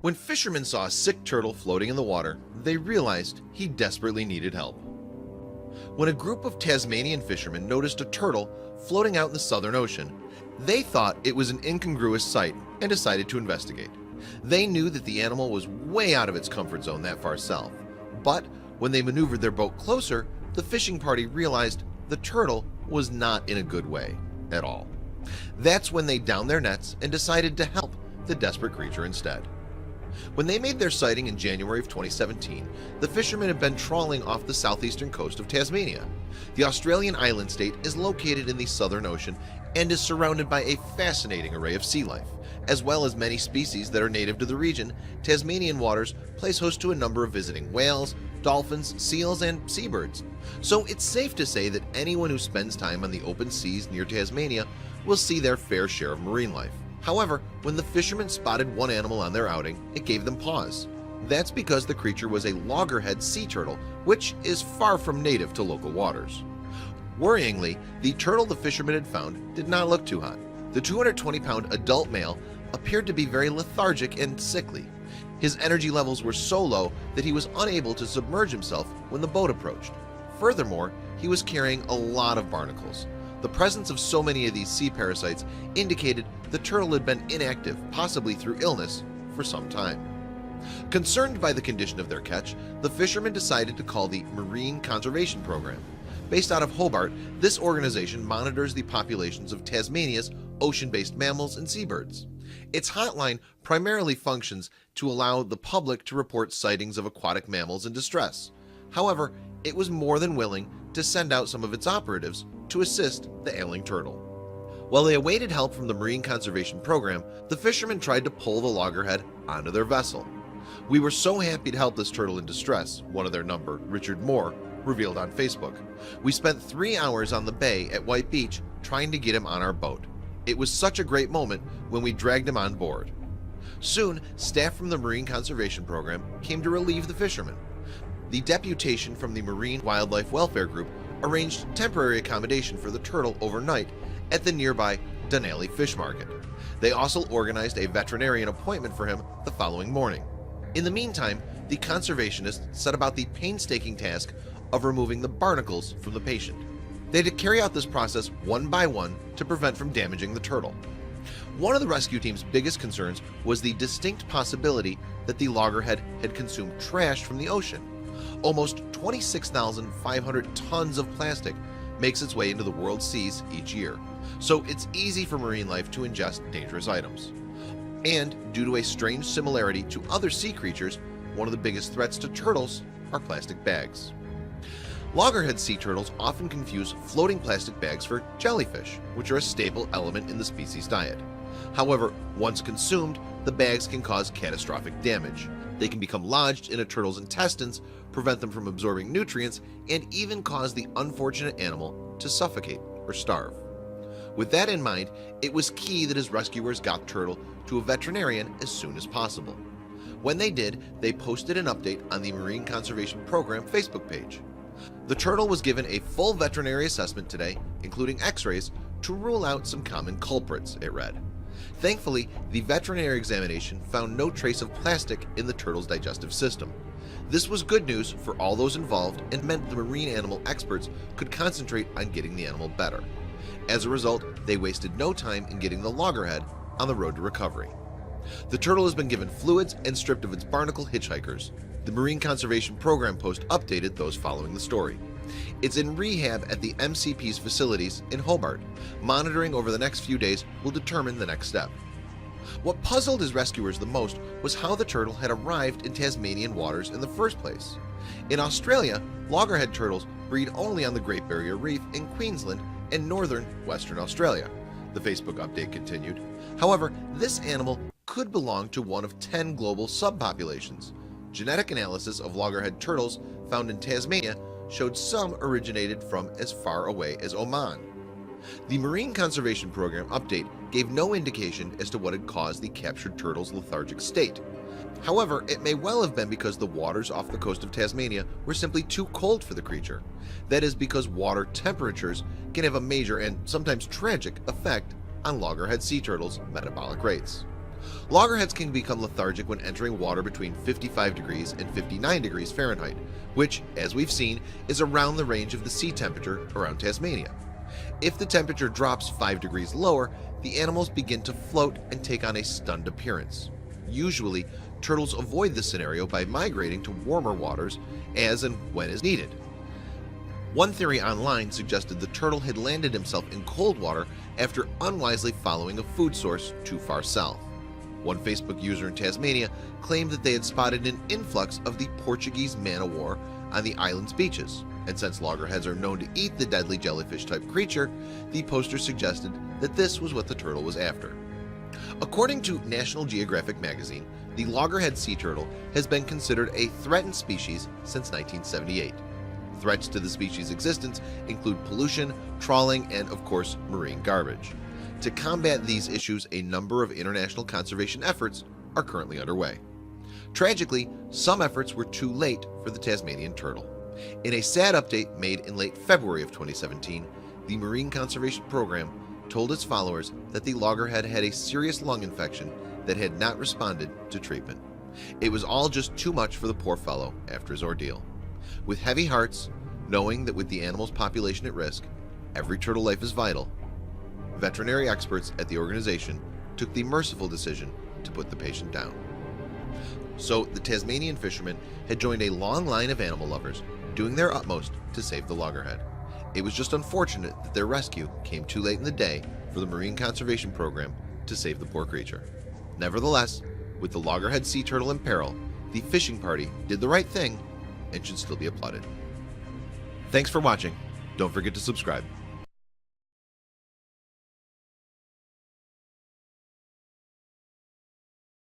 When fishermen saw a sick turtle floating in the water, they realized he desperately needed help. When a group of Tasmanian fishermen noticed a turtle floating out in the Southern Ocean, they thought it was an incongruous sight and decided to investigate. They knew that the animal was way out of its comfort zone that far south, but when they maneuvered their boat closer, the fishing party realized the turtle was not in a good way at all. That's when they downed their nets and decided to help the desperate creature instead. When they made their sighting in January of 2017, the fishermen had been trawling off the southeastern coast of Tasmania. The Australian island state is located in the Southern Ocean and is surrounded by a fascinating array of sea life. As well as many species that are native to the region, Tasmanian waters place host to a number of visiting whales, dolphins, seals, and seabirds. So it's safe to say that anyone who spends time on the open seas near Tasmania will see their fair share of marine life. However, when the fishermen spotted one animal on their outing, it gave them pause. That's because the creature was a loggerhead sea turtle, which is far from native to local waters. Worryingly, the turtle the fishermen had found did not look too hot. The 220-pound adult male appeared to be very lethargic and sickly. His energy levels were so low that he was unable to submerge himself when the boat approached. Furthermore, he was carrying a lot of barnacles. The presence of so many of these sea parasites indicated the turtle had been inactive, possibly through illness, for some time. Concerned by the condition of their catch, the fishermen decided to call the Marine Conservation Program. Based out of Hobart, this organization monitors the populations of Tasmania's ocean-based mammals and seabirds. Its hotline primarily functions to allow the public to report sightings of aquatic mammals in distress. However, it was more than willing to send out some of its operatives to assist the ailing turtle. While they awaited help from the Marine Conservation Program, the fishermen tried to pull the loggerhead onto their vessel. "We were so happy to help this turtle in distress," one of their number, Richard Moore, revealed on Facebook. "We spent 3 hours on the bay at White Beach trying to get him on our boat. It was such a great moment when we dragged him on board." Soon, staff from the Marine Conservation Program came to relieve the fishermen. The deputation from the Marine Wildlife Welfare Group arranged temporary accommodation for the turtle overnight at the nearby Dunalley Fish Market. They also organized a veterinarian appointment for him the following morning. In the meantime, the conservationists set about the painstaking task of removing the barnacles from the patient. They had to carry out this process one by one to prevent from damaging the turtle. One of the rescue team's biggest concerns was the distinct possibility that the loggerhead had consumed trash from the ocean. Almost 26,500 tons of plastic makes its way into the world's seas each year, so it's easy for marine life to ingest dangerous items. And due to a strange similarity to other sea creatures, one of the biggest threats to turtles are plastic bags. Loggerhead sea turtles often confuse floating plastic bags for jellyfish, which are a staple element in the species' diet. However, once consumed, the bags can cause catastrophic damage. They can become lodged in a turtle's intestines, prevent them from absorbing nutrients, and even cause the unfortunate animal to suffocate or starve. With that in mind, it was key that his rescuers got the turtle to a veterinarian as soon as possible. When they did, they posted an update on the Marine Conservation Program Facebook page. The turtle was given a full veterinary assessment today, including x-rays, to rule out some common culprits, it read. Thankfully, the veterinary examination found no trace of plastic in the turtle's digestive system. This was good news for all those involved and meant the marine animal experts could concentrate on getting the animal better. As a result, they wasted no time in getting the loggerhead on the road to recovery. The turtle has been given fluids and stripped of its barnacle hitchhikers. The Marine Conservation Program post updated those following the story. It's in rehab at the MCP's facilities in Hobart. Monitoring over the next few days will determine the next step. What puzzled his rescuers the most was how the turtle had arrived in Tasmanian waters in the first place. In Australia, loggerhead turtles breed only on the Great Barrier Reef in Queensland and northern Western Australia, the Facebook update continued. However, this animal could belong to one of 10 global subpopulations. Genetic analysis of loggerhead turtles found in Tasmania showed some originated from as far away as Oman. The Marine Conservation Program update gave no indication as to what had caused the captured turtle's lethargic state. However, it may well have been because the waters off the coast of Tasmania were simply too cold for the creature. That is because water temperatures can have a major and sometimes tragic effect on loggerhead sea turtles' metabolic rates. Loggerheads can become lethargic when entering water between 55 degrees and 59 degrees Fahrenheit, which, as we've seen, is around the range of the sea temperature around Tasmania. If the temperature drops 5 degrees lower, the animals begin to float and take on a stunned appearance. Usually, turtles avoid this scenario by migrating to warmer waters as and when is needed. One theory online suggested the turtle had landed himself in cold water after unwisely following a food source too far south. One Facebook user in Tasmania claimed that they had spotted an influx of the Portuguese man-o-war on the island's beaches, and since loggerheads are known to eat the deadly jellyfish-type creature, the poster suggested that this was what the turtle was after. According to National Geographic magazine, the loggerhead sea turtle has been considered a threatened species since 1978. Threats to the species' existence include pollution, trawling, and of course, marine garbage. To combat these issues, a number of international conservation efforts are currently underway. Tragically, some efforts were too late for the Tasmanian turtle. In a sad update made in late February of 2017, the Marine Conservation Program told its followers that the loggerhead had a serious lung infection that had not responded to treatment. It was all just too much for the poor fellow after his ordeal. With heavy hearts, knowing that with the animal's population at risk, every turtle life is vital, veterinary experts at the organization took the merciful decision to put the patient down. So the Tasmanian fishermen had joined a long line of animal lovers doing their utmost to save the loggerhead. It was just unfortunate that their rescue came too late in the day for the Marine Conservation Program to save the poor creature. Nevertheless, with the loggerhead sea turtle in peril, the fishing party did the right thing and should still be applauded. Thanks for watching. Don't forget to subscribe.